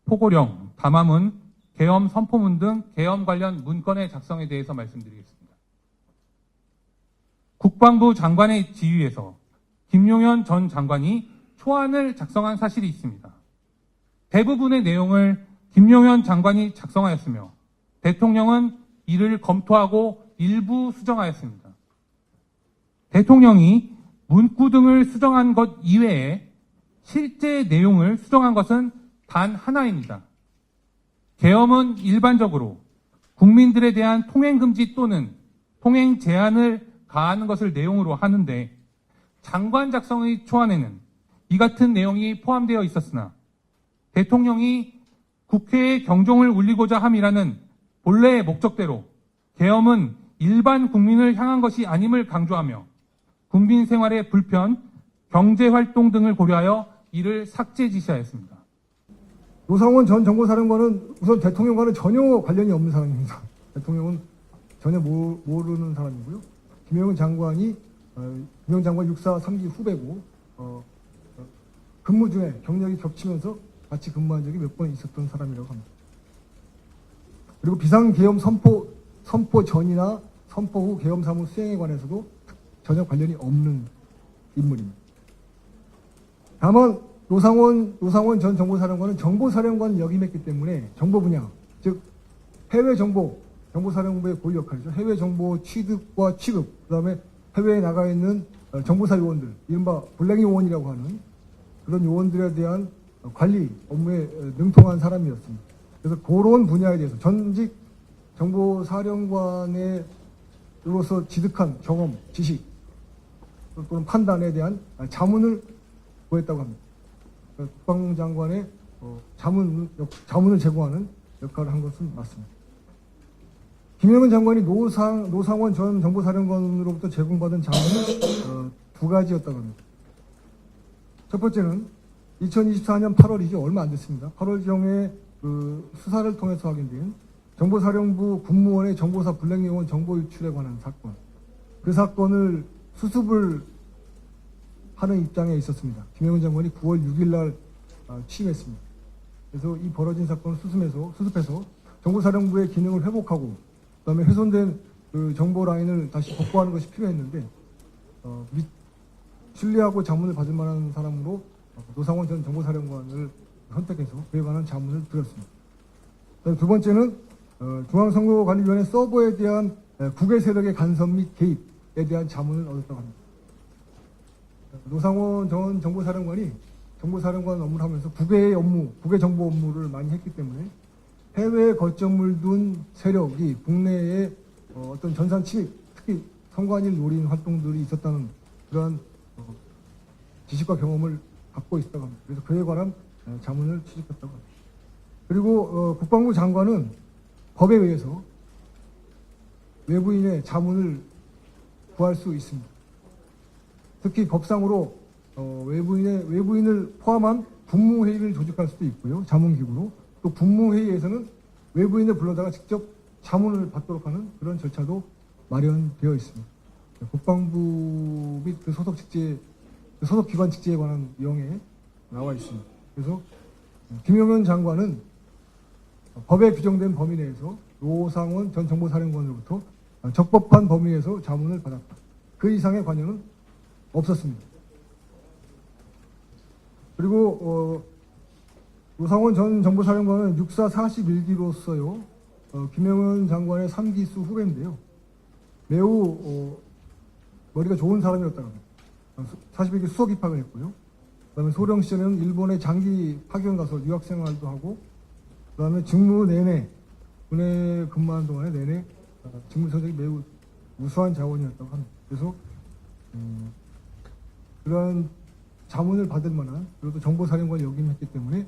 포고령, 담화문, 계엄 선포문 등 계엄 관련 문건의 작성에 대해서 말씀드리겠습니다. 국방부 장관의 지휘에서 김용현 전 장관이 초안을 작성한 사실이 있습니다. 대부분의 내용을 김용현 장관이 작성하였으며 대통령은 이를 검토하고 일부 수정하였습니다. 대통령이 문구 등을 수정한 것 이외에 실제 내용을 수정한 것은 단 하나입니다. 계엄은 일반적으로 국민들에 대한 통행금지 또는 통행 제한을 가하는 것을 내용으로 하는데 장관 작성의 초안에는 이 같은 내용이 포함되어 있었으나 대통령이 국회의 경종을 울리고자 함이라는 본래의 목적대로 계엄은 일반 국민을 향한 것이 아님을 강조하며 국민 생활의 불편, 경제활동 등을 고려하여 이를 삭제 지시하였습니다. 노상원 전 정보사령관은 우선 대통령과는 전혀 관련이 없는 사람입니다. 대통령은 전혀 모르는 사람이고요. 김영현 장관이 김영현 장관 육사 3기 후배고 근무 중에 경력이 겹치면서 같이 근무한 적이 몇 번 있었던 사람이라고 합니다. 그리고 비상계엄 선포 전이나 선포 후 계엄 사무 수행에 관해서도 전혀 관련이 없는 인물입니다. 다만 노상원 전 정보사령관은 정보사령관을 역임했기 때문에 정보 분야, 즉 해외 정보사령부의 고유 역할이죠. 해외 정보 취득과 취급, 그다음에 해외에 나가 있는 정보사 요원들, 이른바 블랙 요원이라고 하는 그런 요원들에 대한 관리 업무에 능통한 사람이었습니다. 그래서 그런 분야에 대해서 전직 정보사령관으로서 지득한 경험, 지식 또는 판단에 대한 자문을 구했다고 합니다. 국방장관의 자문을 제공하는 역할을 한 것은 맞습니다. 김영현 장관이 노상원 전 정보사령관으로부터 제공받은 자문은 두 가지였다고 합니다. 첫 번째는 2024년 8월이죠. 얼마 안 됐습니다. 8월경에 수사를 통해서 확인된 정보사령부 군무원의 정보사 블랙요원 정보 유출에 관한 사건. 그 사건을 수습을 하는 입장에 있었습니다. 김영현 장관이 9월 6일 날 취임했습니다. 그래서 이 벌어진 사건을 수습해서 정보사령부의 기능을 회복하고 그다음에 훼손된 그 정보 라인을 다시 복구하는 것이 필요했는데 신뢰하고 자문을 받을 만한 사람으로 노상원 전 정보사령관을 선택해서 그에 관한 자문을 드렸습니다. 두 번째는 중앙선거관리위원회 서버에 대한 국외 세력의 간섭 및 개입에 대한 자문을 얻었다고 합니다. 노상원 전 정보사령관이 정보사령관 업무를 하면서 국외 정보 업무를 많이 했기 때문에 해외에 거점을 둔 세력이 국내에 어떤 전산 침입, 특히 선관위를 노린 활동들이 있었다는 그런 지식과 경험을 갖고 있다고 합니다. 그래서 그에 관한 자문을 취직했다고 합니다. 그리고 국방부 장관은 법에 의해서 외부인의 자문을 구할 수 있습니다. 특히 법상으로 외부인을 포함한 국무회의를 조직할 수도 있고요. 자문기구로. 또 국무회의에서는 외부인을 불러다가 직접 자문을 받도록 하는 그런 절차도 마련되어 있습니다. 국방부 및 그 소속 기관 직제에 관한 내용에 나와 있습니다. 그래서 김영현 장관은 법에 규정된 범위 내에서 노상원 전 정보사령관으로부터 적법한 범위 내에서 자문을 받았다. 그 이상의 관여는 없었습니다. 그리고 노상원 전 정보사령관은 육사 41기로서요. 김영현 장관의 3기수 후배인데요. 매우 머리가 좋은 사람이었다고 합니다. 41기 수석 입학을 했고요. 그다음에 소령 시절에는 일본에 장기 파견 가서 유학 생활도 하고, 그다음에 직무 내내 군에 근무하는 동안에 내내 직무 성적이 매우 우수한 자원이었다고 합니다. 그래서 그런 자문을 받을 만한, 그리고 정보사령관을 역임했기 때문에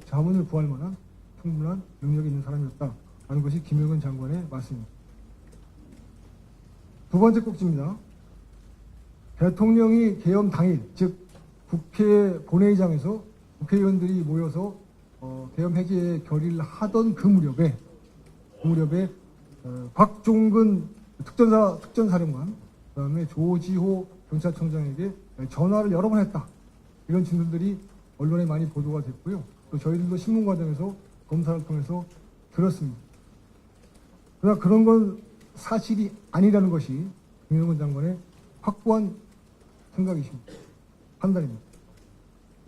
자문을 구할 만한 충분한 능력이 있는 사람이었다라는 것이 김영현 장관의 말씀입니다. 두 번째 꼭지입니다. 대통령이 계엄 당일, 즉 국회 본회의장에서 국회의원들이 모여서 계엄 해제 결의를 하던 그 무렵에 곽종근 특전사령관, 그다음에 조지호 경찰청장에게 전화를 여러 번 했다. 이런 진술들이 언론에 많이 보도가 됐고요. 또 저희들도 신문 과정에서 검사를 통해서 들었습니다. 그러나 그런 건 사실이 아니라는 것이 김영건 장관의 확고한 생각이십니다. 판단입니다.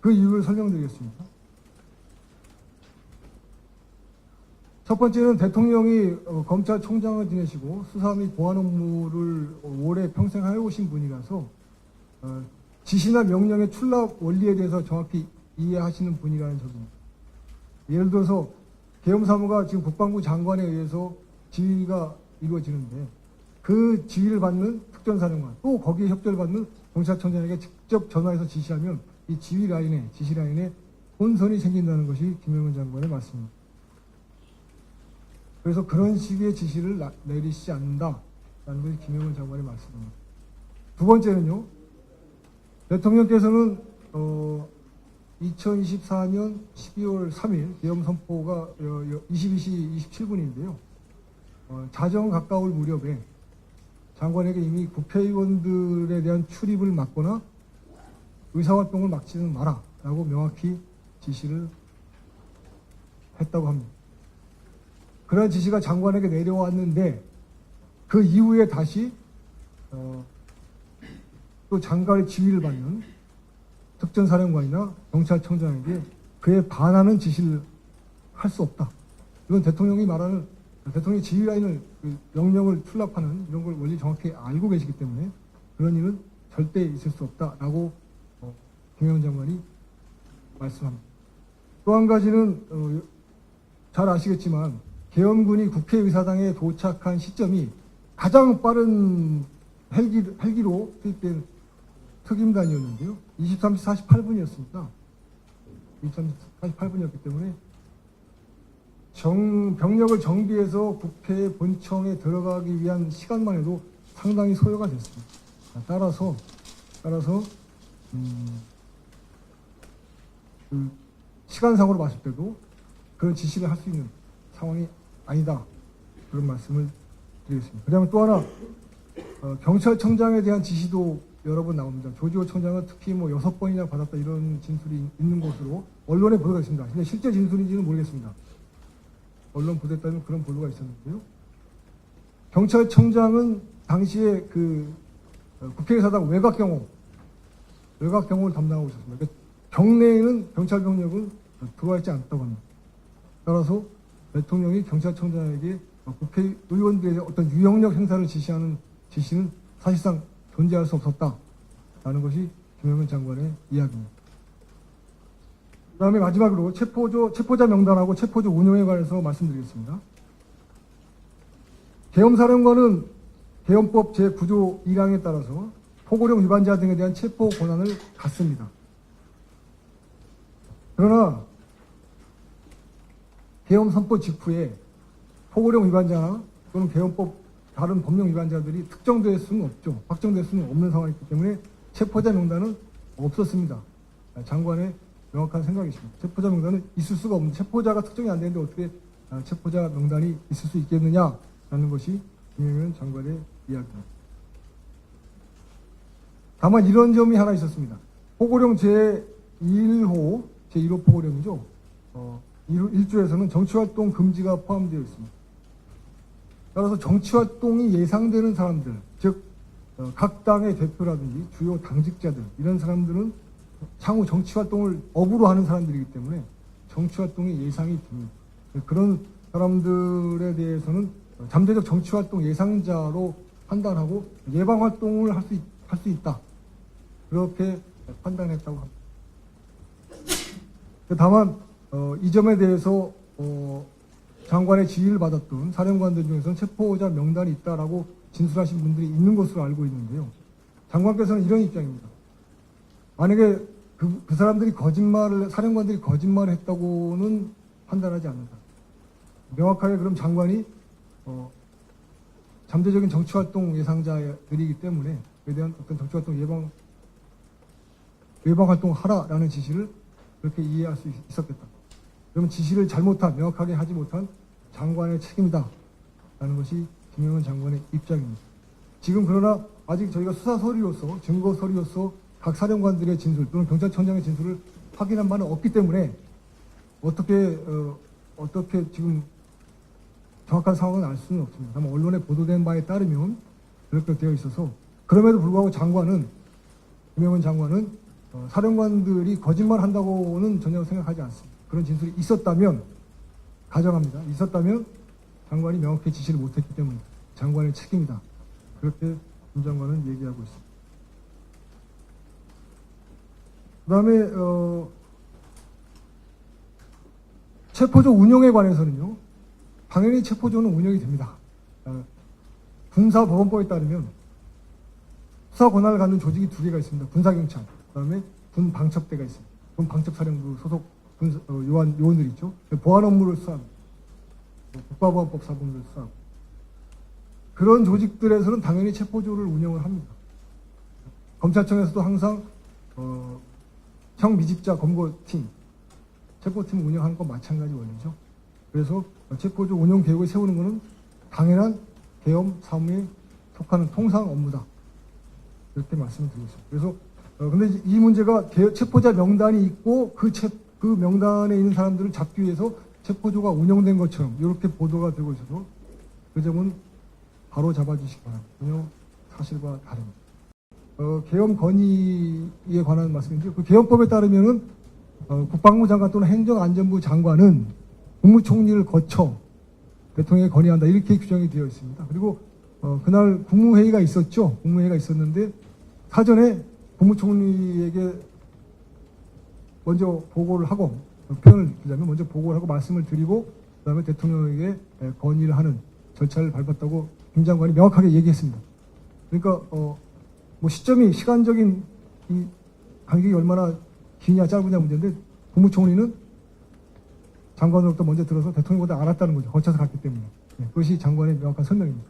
그 이유를 설명드리겠습니다. 첫 번째는 대통령이 검찰총장을 지내시고 수사 및 보안 업무를 오래 평생 해오신 분이라서 지시나 명령의 출납 원리에 대해서 정확히 이해하시는 분이라는 점입니다. 예를 들어서 계엄사무가 지금 국방부 장관에 의해서 지휘가 이루어지는데 그 지휘를 받는 특전사령관 또 거기에 협조를 받는 경찰청장에게 직접 전화해서 지시하면 이 지휘 라인에 지시 라인에 혼선이 생긴다는 것이 김영건 장관의 말씀입니다. 그래서 그런 식의 지시를 내리시지 않는다라는 것이 김영건 장관의 말씀입니다. 두 번째는요. 대통령께서는 2024년 12월 3일 계엄 선포가 22시 27분인데요. 자정 가까울 무렵에 장관에게 이미 국회의원들에 대한 출입을 막거나 의사활동을 막지는 마라 라고 명확히 지시를 했다고 합니다. 그런 지시가 장관에게 내려왔는데 그 이후에 다시 또 장관의 지휘를 받는 특전사령관이나 경찰청장에게 그에 반하는 지시를 할 수 없다. 이건 대통령이 말하는 대통령의 지휘 라인을 명령을 출납하는 이런 걸 원리 정확히 알고 계시기 때문에 그런 일은 절대 있을 수 없다라고 김영건 장관이 말씀합니다. 또 한 가지는 잘 아시겠지만 계엄군이 국회의사당에 도착한 시점이 가장 빠른 헬기로 투입된 특임단이었는데요. 23시 48분이었습니다. 23시 48분이었기 때문에 병력을 정비해서 국회 본청에 들어가기 위한 시간만 해도 상당히 소요가 됐습니다. 따라서 시간상으로 봤을 때도 그런 지시를 할 수 있는 상황이 아니다. 그런 말씀을 드리겠습니다. 그 다음에 또 하나 경찰청장에 대한 지시도 여러 번 나옵니다. 조지호 청장은 특히 6번이나 받았다 이런 진술이 있는 것으로 언론에 보도가 있습니다. 근데 실제 진술인지는 모르겠습니다. 언론 보도에 따르면 그런 보도가 있었는데요. 경찰청장은 당시에 국회의사당 외곽 경호를 담당하고 있었습니다. 그러니까 경내에는 경찰 병력은 들어와 있지 않다고 합니다. 따라서 대통령이 경찰청장에게 국회의원들의 어떤 유형력 행사를 지시하는 지시는 사실상 존재할 수 없었다라는 것이 김영건 장관의 이야기입니다. 그 다음에 마지막으로 체포자 명단하고 체포조 운영에 관해서 말씀드리겠습니다. 계엄사령관은 계엄법 제9조 1항에 따라서 포고령 위반자 등에 대한 체포 권한을 갖습니다. 그러나 계엄 선포 직후에 포고령 위반자나 또는 계엄법 다른 법령 위반자들이 특정될 수는 없죠. 확정될 수는 없는 상황이기 때문에 체포자 명단은 없었습니다. 장관의 명확한 생각이십니다. 체포자 명단은 있을 수가 없는, 체포자가 특정이 안 되는데 어떻게 체포자 명단이 있을 수 있겠느냐라는 것이 김영건 장관의 이야기입니다. 다만 이런 점이 하나 있었습니다. 포고령 제1호 포고령이죠. 1조에서는 정치활동 금지가 포함되어 있습니다. 따라서 정치활동이 예상되는 사람들, 즉 각 당의 대표라든지 주요 당직자들 이런 사람들은 향후 정치활동을 업으로 하는 사람들이기 때문에 정치활동이 예상이 됩니다. 그런 사람들에 대해서는 잠재적 정치활동 예상자로 판단하고 예방활동을 할 수 있다. 그렇게 판단했다고 합니다. 다만 이 점에 대해서 장관의 지휘를 받았던 사령관들 중에서는 체포자 명단이 있다라고 진술하신 분들이 있는 것으로 알고 있는데요. 장관께서는 이런 입장입니다. 만약에 그 사람들이 사령관들이 거짓말을 했다고는 판단하지 않는다. 명확하게 그럼 장관이 잠재적인 정치활동 예상자들이기 때문에 그에 대한 어떤 정치활동 예방활동을 하라라는 지시를 그렇게 이해할 수 있었겠다. 그러면 지시를 명확하게 하지 못한 장관의 책임이다. 라는 것이 김영건 장관의 입장입니다. 지금 그러나 아직 저희가 수사 서류로서 증거 서류로서 각 사령관들의 진술 또는 경찰청장의 진술을 확인한 바는 없기 때문에 어떻게 지금 정확한 상황은 알 수는 없습니다. 다만 언론에 보도된 바에 따르면 그렇게 되어 있어서, 그럼에도 불구하고 김영은 장관은 사령관들이 거짓말 한다고는 전혀 생각하지 않습니다. 그런 진술이 있었다면, 가정합니다. 있었다면 장관이 명확히 지시를 못했기 때문에 장관의 책임이다. 그렇게 김 장관은 얘기하고 있습니다. 그 다음에 체포조 운영에 관해서는요, 당연히 체포조는 운영이 됩니다. 군사법원법에 따르면 수사 권한을 갖는 조직이 두 개가 있습니다. 군사경찰, 그 다음에 군방첩대가 있습니다. 군방첩사령부 소속 요원들이 있죠. 보안 업무를 수사합니다. 국가보안법 사범을 수사하고. 그런 조직들에서는 당연히 체포조를 운영을 합니다. 검찰청에서도 항상 형미집자 검거팀, 체포팀 운영하는 건 마찬가지 원리죠. 그래서 체포조 운영 계획을 세우는 것은 당연한 계엄 사무에 속하는 통상 업무다. 이렇게 말씀을 드리고 있습니다. 그래서 근데 이 문제가 체포자 명단이 있고 그 명단에 있는 사람들을 잡기 위해서 체포조가 운영된 것처럼 이렇게 보도가 되고 있어서 그 점은 바로 잡아주시기 바랍니다. 전혀 사실과 다릅니다. 계엄 건의에 관한 말씀인데요. 그 계엄법에 따르면은 국방부 장관 또는 행정안전부 장관은 국무총리를 거쳐 대통령에 건의한다. 이렇게 규정이 되어 있습니다. 그리고 그날 국무회의가 있었죠. 국무회의가 있었는데 사전에 국무총리에게 먼저 보고를 하고, 표현을 드리자면 먼저 보고를 하고 말씀을 드리고 그다음에 대통령에게 건의를 하는 절차를 밟았다고 김 장관이 명확하게 얘기했습니다. 그러니까 뭐 시간적인 이 간격이 얼마나 기냐 짧으냐 문제인데, 국무총리는 장관으로부터 먼저 들어서 대통령보다 알았다는 거죠. 거쳐서 갔기 때문에. 그것이 장관의 명확한 설명입니다.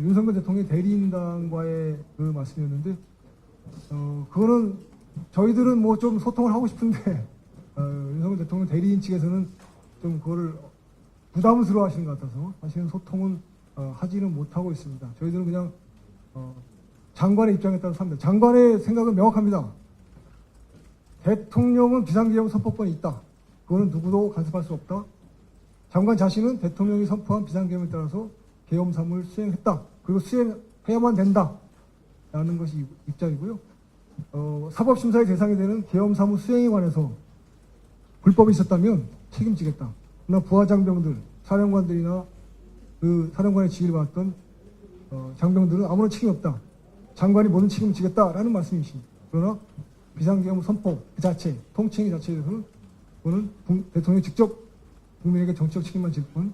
윤석열 대통령의 대리인단과의 그 말씀이었는데, 그거는 저희들은 뭐 좀 소통을 하고 싶은데, 윤석열 대통령 대리인 측에서는 좀 그거를 부담스러워 하시는 것 같아서 사실은 소통은 하지는 못하고 있습니다. 저희들은 그냥 장관의 입장에 따라서 합니다. 장관의 생각은 명확합니다. 대통령은 비상계엄 선포권이 있다. 그거는 누구도 간섭할 수 없다. 장관 자신은 대통령이 선포한 비상계엄에 따라서 계엄 사무를 수행했다. 그리고 수행해야만 된다. 라는 것이 입장이고요. 사법심사의 대상이 되는 계엄 사무 수행에 관해서 불법이 있었다면 책임지겠다. 그러나 부하장병들, 사령관들이나 그 사령관의 지휘를 받았던 장병들은 아무런 책임이 없다. 장관이 모든 책임을 지겠다라는 말씀이십니다. 그러나 비상계엄 선포 그 자체, 통칭 자체에 대해서는 그거는 대통령이 직접 국민에게 정치적 책임만 질 뿐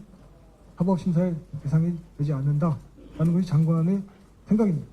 사법심사의 대상이 되지 않는다라는 것이 장관의 생각입니다.